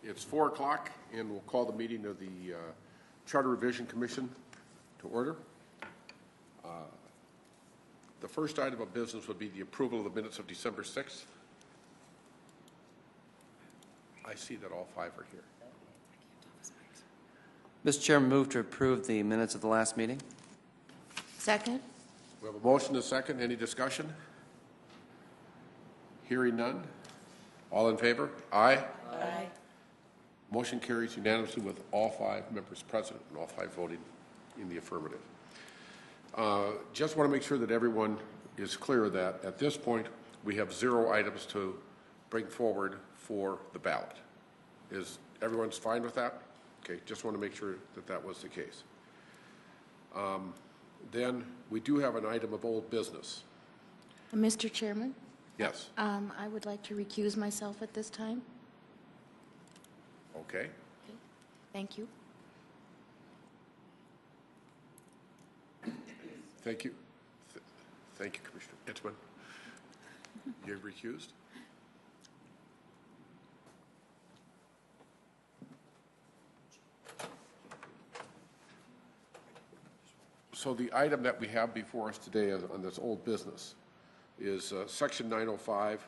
It's 4 o'clock, and we'll call the meeting of the Charter Revision Commission to order. The first item of business would be the approval of the minutes of December 6th. I see that all five are here. Mr. Chairman, move to approve the minutes of the last meeting. Second. We have a motion and a second. Any discussion? Hearing none. All in favor? Aye. Aye. Motion carries unanimously with all five members present and all five voting in the affirmative. Just want to make sure that everyone is clear that at this point we have 0 items to bring forward for the ballot. Is everyone's fine with that? Okay, just want to make sure that that was the case. Then we do have an item of old business. Mr. Chairman? Yes. I would like to recuse myself at this time. Okay. Okay. Thank you. Thank you. Thank you, Commissioner Itzman. You're recused? So the item that we have before us today on this old business is Section 905,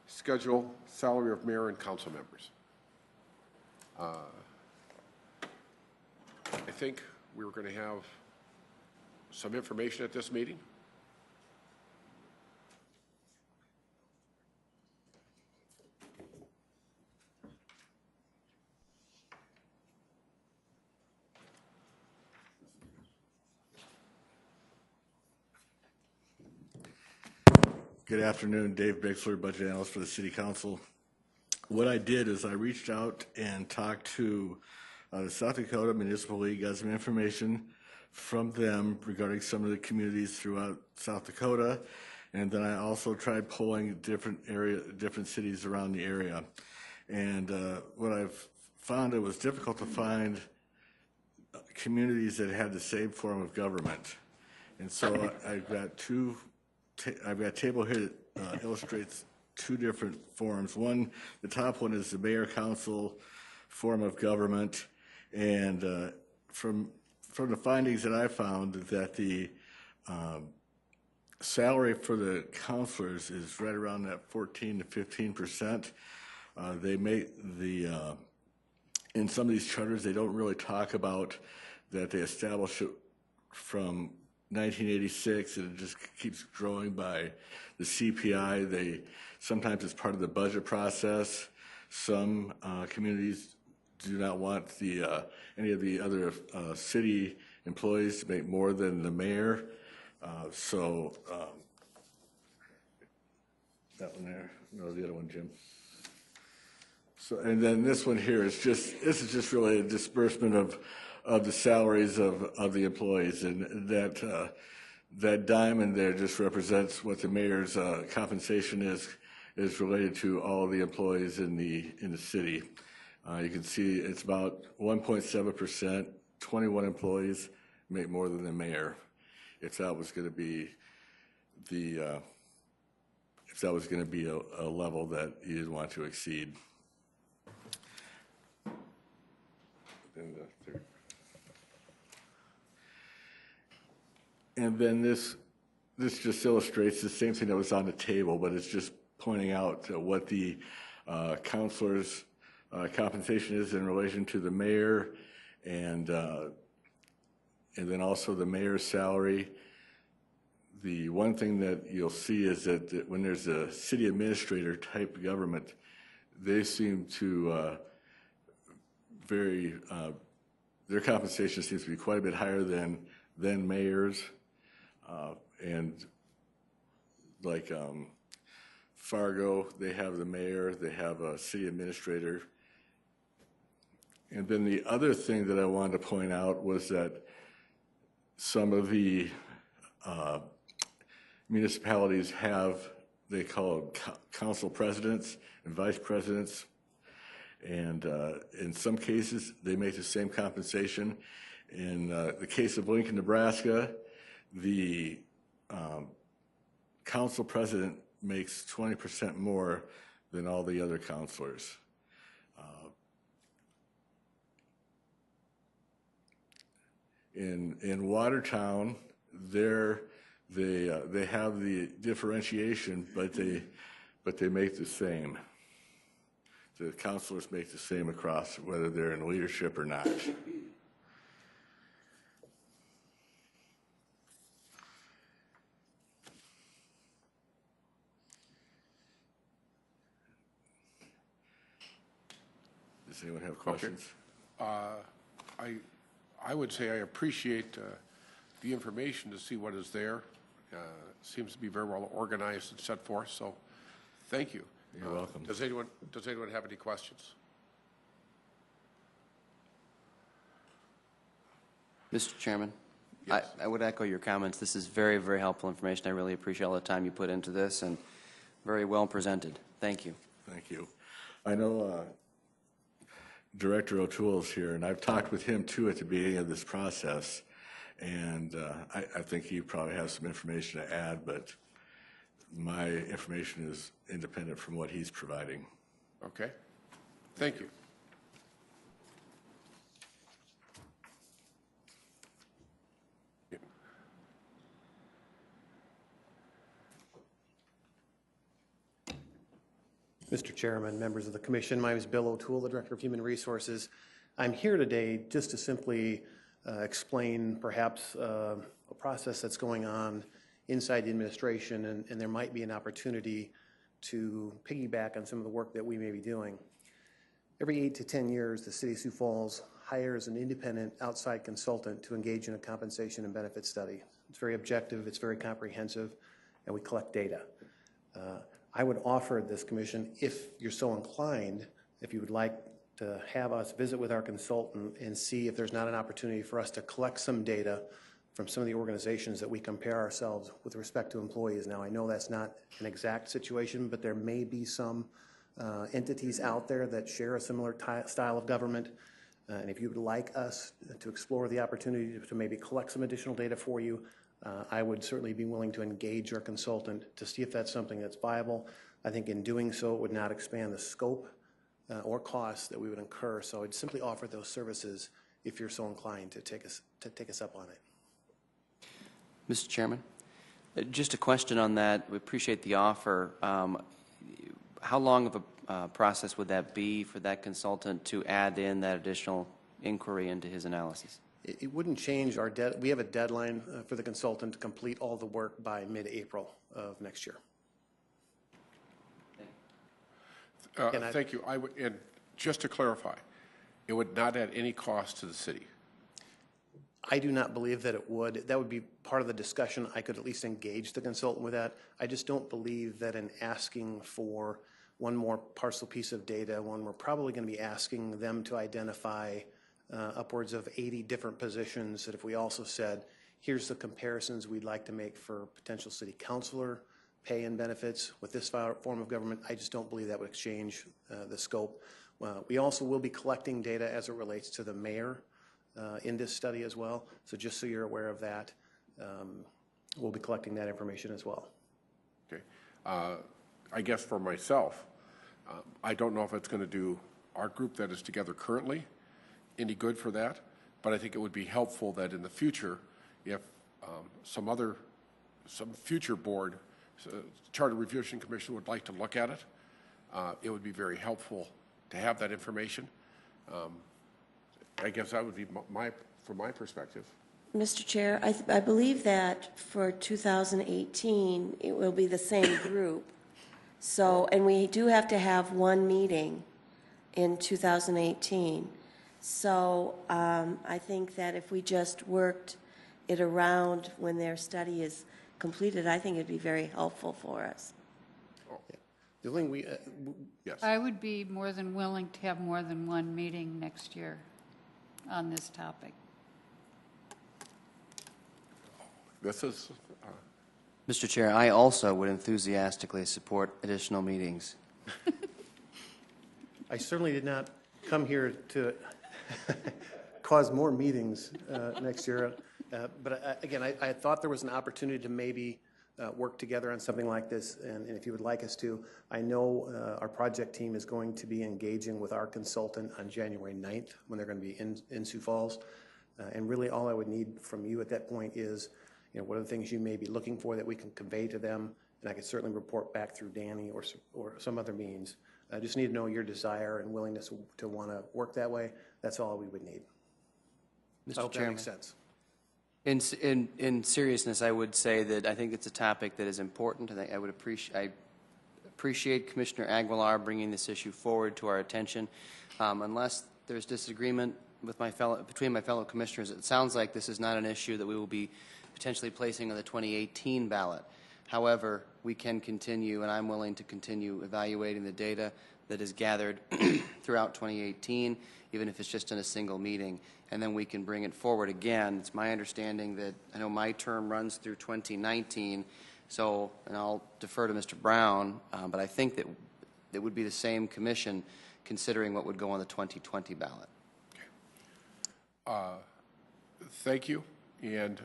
Schedule, Salary of Mayor and Council Members. I think we were going to have some information at this meeting. Good afternoon, Dave Bixler, Budget Analyst for the City Council. What I did is I reached out and talked to the South Dakota Municipal League, got some information from them regarding some of the communities throughout South Dakota, and then I also tried polling different cities around the area. And what I've found, it was difficult to find communities that had the same form of government. And so I've got a table here that illustrates 2 different forms. One, the top one is the mayor-council form of government, and from the findings that I found, that the salary for the councilors is right around that 14 to 15%. They make the in some of these charters, they don't really talk about that they establish it from 1986, and it just keeps growing by the CPI. They sometimes it's part of the budget process. Some communities do not want the any of the other city employees to make more than the mayor. That one there, no, the other one, Jim. So, and then this one here is this is just really a disbursement of the salaries of the employees, and that diamond there just represents what the mayor's compensation is related to all of the employees in the city. You can see it's about 1.7%. 21 employees make more than the mayor. If that was going to be a level that you didn't want to exceed. And then this just illustrates the same thing that was on the table, but it's just pointing out what the councilors' compensation is in relation to the mayor, and then also the mayor's salary. The one thing that you'll see is that when there's a city administrator type government, they seem to their compensation seems to be quite a bit higher than mayors. And like Fargo, they have the mayor, they have a city administrator. And then the other thing that I wanted to point out was that some of the municipalities have, they call them council presidents and vice presidents. And in some cases, they make the same compensation. In the case of Lincoln, Nebraska, the council president makes 20% more than all the other councilors. In Watertown, they have the differentiation, but they make the same. The counselors make the same across, whether they're in leadership or not. Does anyone have questions? I would say I appreciate the information to see what is there. Seems to be very well organized and set forth, so thank you. You're welcome. Does anyone have any questions? Mr. Chairman, Yes. I would echo your comments. This is very, very helpful information. I really appreciate all the time you put into this and very well presented. Thank you. Thank you. I know Director O'Toole's here, and I've talked with him too at the beginning of this process, and I think he probably has some information to add, but my information is independent from what he's providing. Okay. Thank you. Mr. Chairman, members of the Commission, my name is Bill O'Toole, the Director of Human Resources. I'm here today just to simply explain perhaps a process that's going on inside the administration, and there might be an opportunity to piggyback on some of the work that we may be doing. Every 8 to 10 years, the City of Sioux Falls hires an independent outside consultant to engage in a compensation and benefit study. It's very objective, it's very comprehensive, and we collect data. I would offer this commission, if you're so inclined, if you would like to have us visit with our consultant and see if there's not an opportunity for us to collect some data from some of the organizations that we compare ourselves with respect to employees. Now, I know that's not an exact situation, but there may be some entities out there that share a similar style of government. And if you would like us to explore the opportunity to maybe collect some additional data for you, I would certainly be willing to engage our consultant to see if that's something that's viable. I think in doing so, it would not expand the scope or costs that we would incur. So I'd simply offer those services if you're so inclined to take us up on it. Mr. Chairman, just a question on that. We appreciate the offer. How long of a process would that be for that consultant to add in that additional inquiry into his analysis? It wouldn't change our we have a deadline for the consultant to complete all the work by mid-April of next year. Thank you. And just to clarify, it would not add any cost to the city. I do not believe that it would. That would be part of the discussion. I could at least engage the consultant with that. I just don't believe that in asking for one more parcel piece of data, we're probably going to be asking them to identify upwards of 80 different positions, that if we also said, here's the comparisons we'd like to make for potential city councilor pay and benefits with this form of government, I just don't believe that would exchange the scope. We also will be collecting data as it relates to the mayor in this study as well. So just so you're aware of that, we'll be collecting that information as well. Okay. I guess for myself, I don't know if it's going to do our group that is together currently any good for that, but I think it would be helpful that in the future, if some future board, Charter Review Commission would like to look at it, it would be very helpful to have that information. I guess that would be from my perspective. Mr. Chair, I believe that for 2018, it will be the same group. So, and we do have to have one meeting in 2018. So I think that if we just worked it around when their study is completed, I think it'd be very helpful for us. The thing Yes. I would be more than willing to have more than one meeting next year on this topic. This is... Mr. Chair, I also would enthusiastically support additional meetings. I certainly did not come here to cause more meetings next year. But again, I thought there was an opportunity to maybe work together on something like this. And if you would like us to, I know our project team is going to be engaging with our consultant on January 9th when they're going to be in Sioux Falls. And really, all I would need from you at that point is, what are the things you may be looking for that we can convey to them? And I could certainly report back through Danny or some other means. I just need to know your desire and willingness to want to work that way. That's all we would need. I Mr. hope that Chairman. makes sense. In seriousness, I would say that I think it's a topic that is important. I would appreciate Commissioner Aguilar bringing this issue forward to our attention. Unless there's disagreement with between my fellow commissioners, it sounds like this is not an issue that we will be potentially placing on the 2018 ballot. However, we can continue, and I'm willing to continue evaluating the data that is gathered throughout 2018, even if it's just in a single meeting, and then we can bring it forward again. It's my understanding that, I know my term runs through 2019, so, and I'll defer to Mr. Brown, but I think that it would be the same commission considering what would go on the 2020 ballot. Thank you. And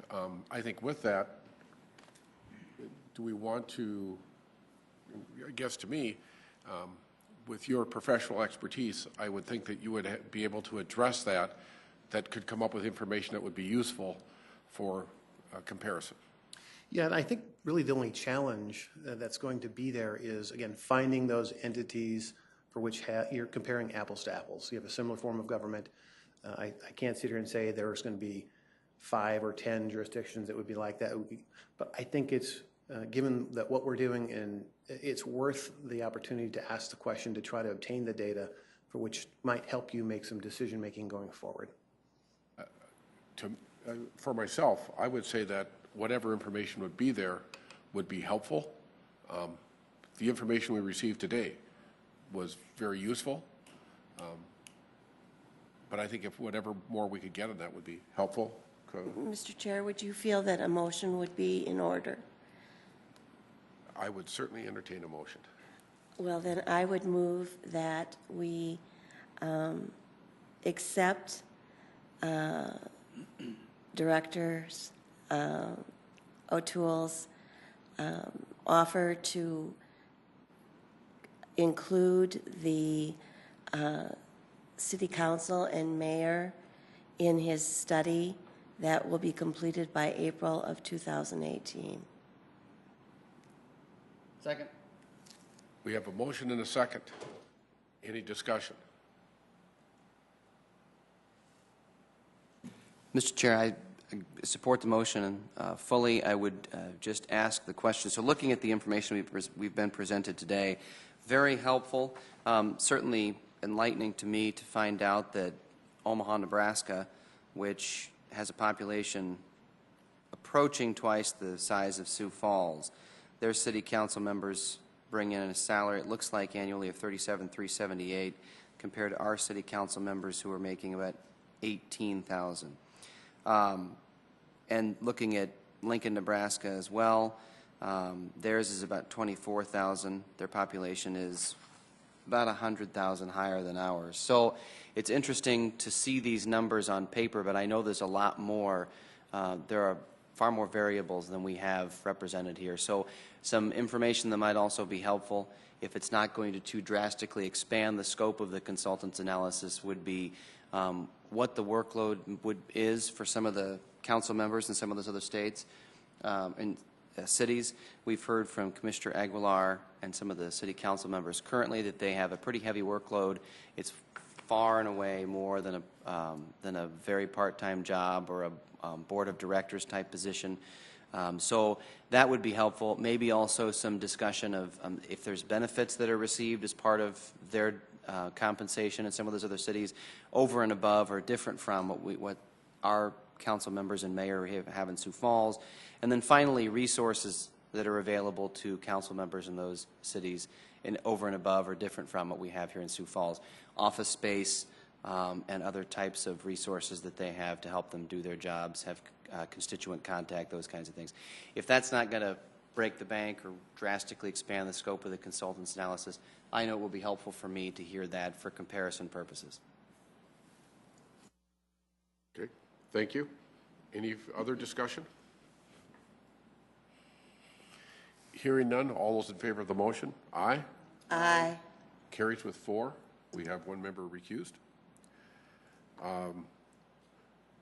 I think with that, do we want to, I guess to me, with your professional expertise, I would think that you would be able to address that could come up with information that would be useful for comparison. Yeah, and I think really the only challenge that's going to be there is, again, finding those entities for which you're comparing apples to apples. You have a similar form of government. I can't sit here and say there's going to be 5 or 10 jurisdictions that would be like that. But I think it's, given that what we're doing, and it's worth the opportunity to ask the question to try to obtain the data for which might help you make some decision-making going forward. For myself, I would say that whatever information would be there would be helpful. The information we received today was very useful. But I think if whatever more we could get on that would be helpful. Mr. Chair, would you feel that a motion would be in order? I would certainly entertain a motion. Well, then I would move that we accept Director's O'Toole's offer to include the City Council and Mayor in his study that will be completed by April of 2018. Second. We have a motion and a second. Any discussion? Mr. Chair, I support the motion fully. I would just ask the question. So looking at the information we've been presented today, very helpful, certainly enlightening to me to find out that Omaha, Nebraska, which has a population approaching twice the size of Sioux Falls, their city council members bring in a salary, it looks like annually, of $37,378 compared to our city council members who are making about $18,000. And looking at Lincoln, Nebraska as well, theirs is about $24,000. Their population is about 100,000 higher than ours. So it's interesting to see these numbers on paper, but I know there's a lot more. There are far more variables than we have represented here. So some information that might also be helpful, if it's not going to too drastically expand the scope of the consultant's analysis, would be what the workload is for some of the council members in some of those other states and cities. We've heard from Commissioner Aguilar and some of the city council members currently that they have a pretty heavy workload. It's far and away more than a very part-time job or a board of directors type position. So that would be helpful. Maybe also some discussion of if there's benefits that are received as part of their compensation in some of those other cities over and above or different from what our council members and mayor have in Sioux Falls. And then finally, resources that are available to council members in those cities and over and above or different from what we have here in Sioux Falls. Office space and other types of resources that they have to help them do their jobs, have constituent contact, those kinds of things. If that's not going to break the bank or drastically expand the scope of the consultant's analysis, I know it will be helpful for me to hear that for comparison purposes. Okay, thank you. Any other discussion? Hearing none, all those in favor of the motion? Aye. Aye. Carries with 4. We have one member recused.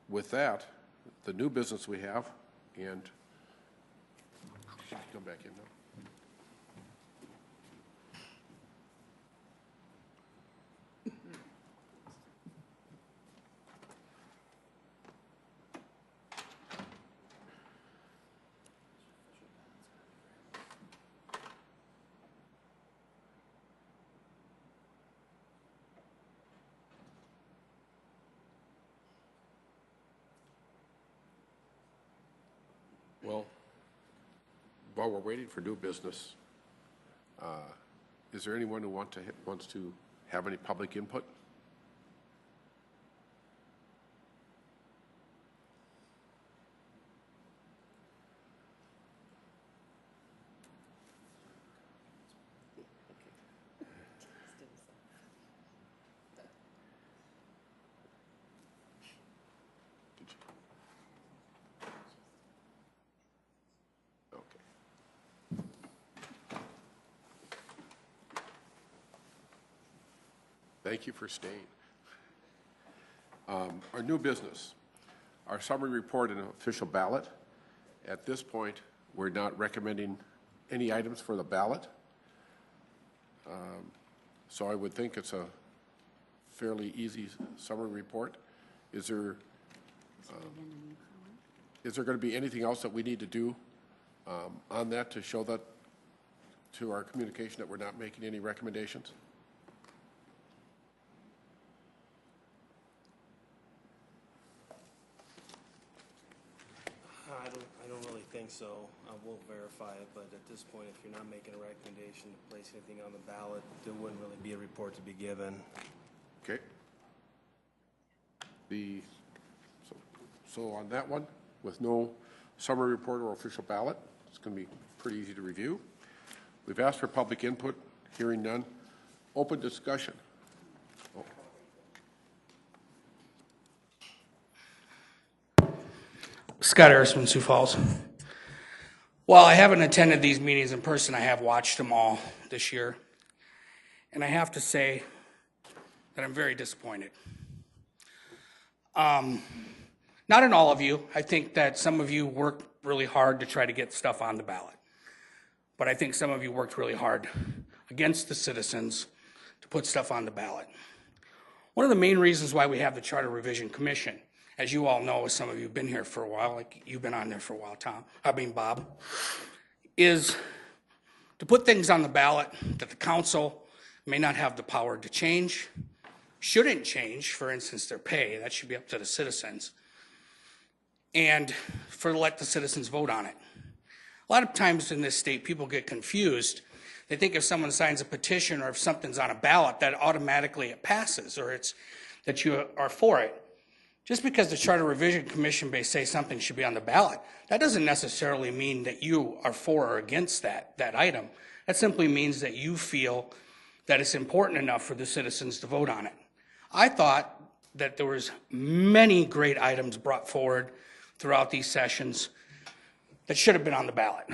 With that, the new business we have, and come back in now. Well, while we're waiting for new business, is there anyone who wants to have any public input? Thank you for staying. Our new business, our summary report and official ballot. At this point, we're not recommending any items for the ballot. So I would think it's a fairly easy summary report. Is there going to be anything else that we need to do on that to show that to our communication that we're not making any recommendations? I don't really think so. I will verify it, but at this point, if you're not making a recommendation to place anything on the ballot, there wouldn't really be a report to be given. Okay. So on that one, with no summary report or official ballot, it's going to be pretty easy to review. We've asked for public input, hearing none. Open discussion. Scott Harrisman, Sioux Falls. While I haven't attended these meetings in person, I have watched them all this year. And I have to say that I'm very disappointed. Not in all of you. I think that some of you worked really hard to try to get stuff on the ballot. But I think some of you worked really hard against the citizens to put stuff on the ballot. One of the main reasons why we have the Charter Revision Commission, as you all know, as some of you have been here for a while, like you've been on there for a while, Bob, is to put things on the ballot that the council may not have the power to change, shouldn't change, for instance, their pay. That should be up to the citizens. And let the citizens vote on it. A lot of times in this state, people get confused. They think if someone signs a petition or if something's on a ballot, that automatically it passes, or it's that you are for it. Just because the Charter Revision Commission may say something should be on the ballot, that doesn't necessarily mean that you are for or against that item. That simply means that you feel that it's important enough for the citizens to vote on it. I thought that there was many great items brought forward throughout these sessions that should have been on the ballot.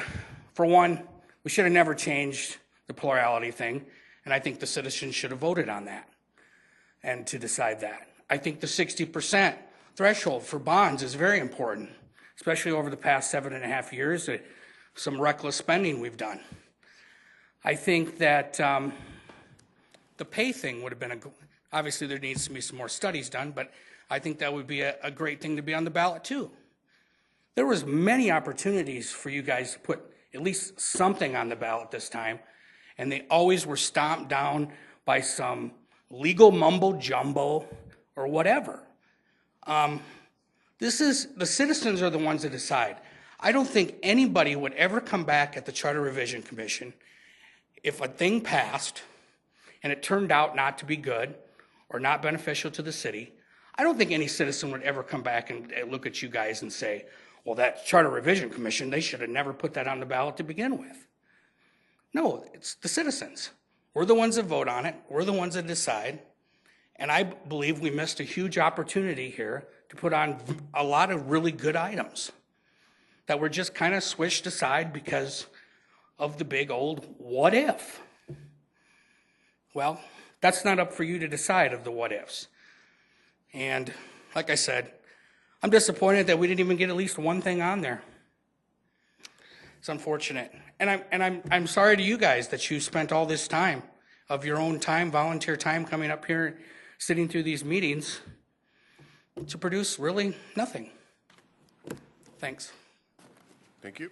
For one, we should have never changed the plurality thing, and I think the citizens should have voted on that and to decide that. I think the 60% threshold for bonds is very important, especially over the past 7.5 years, some reckless spending we've done. I think that the pay thing would have been obviously there needs to be some more studies done, but I think that would be a great thing to be on the ballot too. There was many opportunities for you guys to put at least something on the ballot this time, and they always were stomped down by some legal mumbo jumbo or whatever. The citizens are the ones that decide. I don't think anybody would ever come back at the Charter Revision Commission if a thing passed and it turned out not to be good or not beneficial to the city. I don't think any citizen would ever come back and look at you guys and say, well, that Charter Revision Commission, they should have never put that on the ballot to begin with. No, it's the citizens. We're the ones that vote on it. We're the ones that decide. And I believe we missed a huge opportunity here to put on a lot of really good items that were just kind of swished aside because of the big old what if. Well, that's not up for you to decide of the what ifs. And like I said, I'm disappointed that we didn't even get at least one thing on there. It's unfortunate. And I'm sorry to you guys that you spent all this time of your own time, volunteer time, coming up here, sitting through these meetings to produce really nothing. Thanks. Thank you.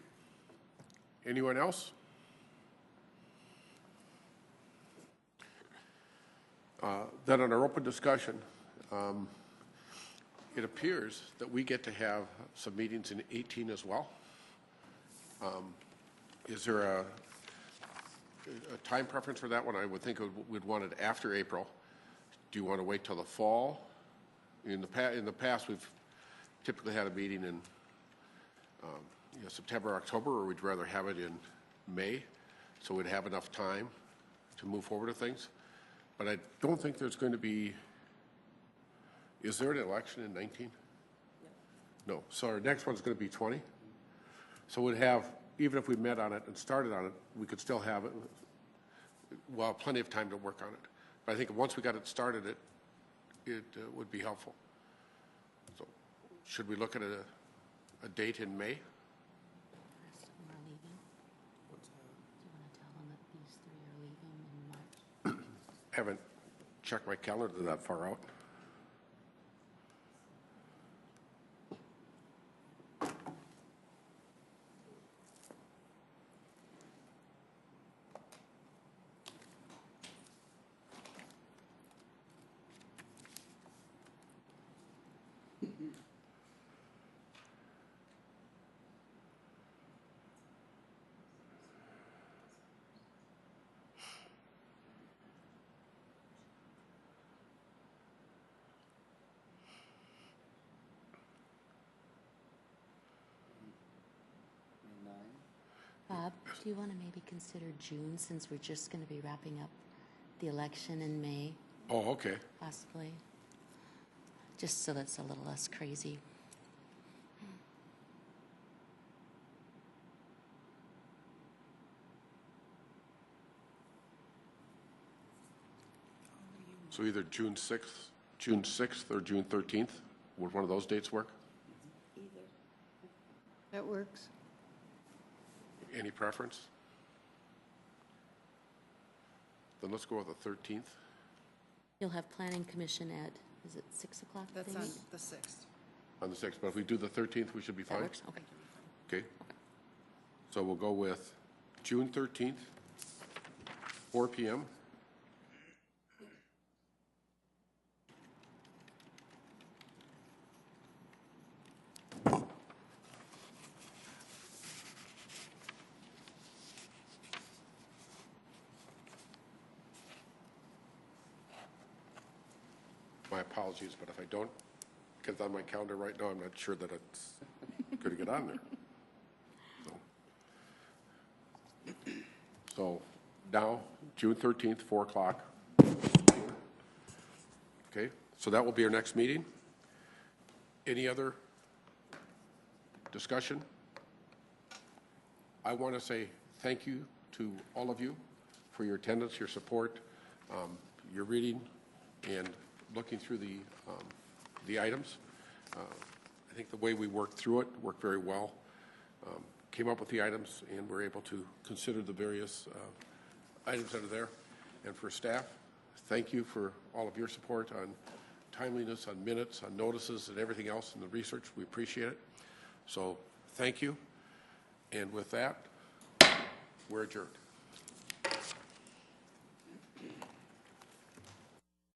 Anyone else? Then on our open discussion, it appears that we get to have some meetings in 18 as well. Is there a time preference for that one? I would think we'd want it after April. Do you want to wait till the fall? In the past, we've typically had a meeting in September, October, or we'd rather have it in May, so we'd have enough time to move forward with things. But I don't think there's going to be, is there an election in 19? No. So our next one's going to be 20. So we'd have, even if we met on it and started on it, we could still have it, well, plenty of time to work on it. But I think once we got it started, it would be helpful. So should we look at a date in May? I haven't checked my calendar that far out. Bob, do you want to maybe consider June, since we're just going to be wrapping up the election in May, Oh, okay. possibly? Just so that's a little less crazy. So either June 6th or June 13th, would one of those dates work? That works. Any preference? Then let's go with the 13th. You'll have planning commission at, is it 6 o'clock? That's they on meet? the 6th. On the 6th, but if we do the 13th, we should be That fine? works? Okay. Okay. So we'll go with June 13th, 4 p.m. My apologies, but if I don't get it on my calendar right now, I'm not sure that it's going to get on there. So now, June 13th, 4 o'clock. Okay, so that will be our next meeting. Any other discussion? I want to say thank you to all of you for your attendance, your support, your reading, and looking through the items. I think the way we worked through it worked very well. Came up with the items, and we're able to consider the various items that are there. And for staff, thank you for all of your support on timeliness, on minutes, on notices, and everything else in the research. We appreciate it. So thank you. And with that, we're adjourned.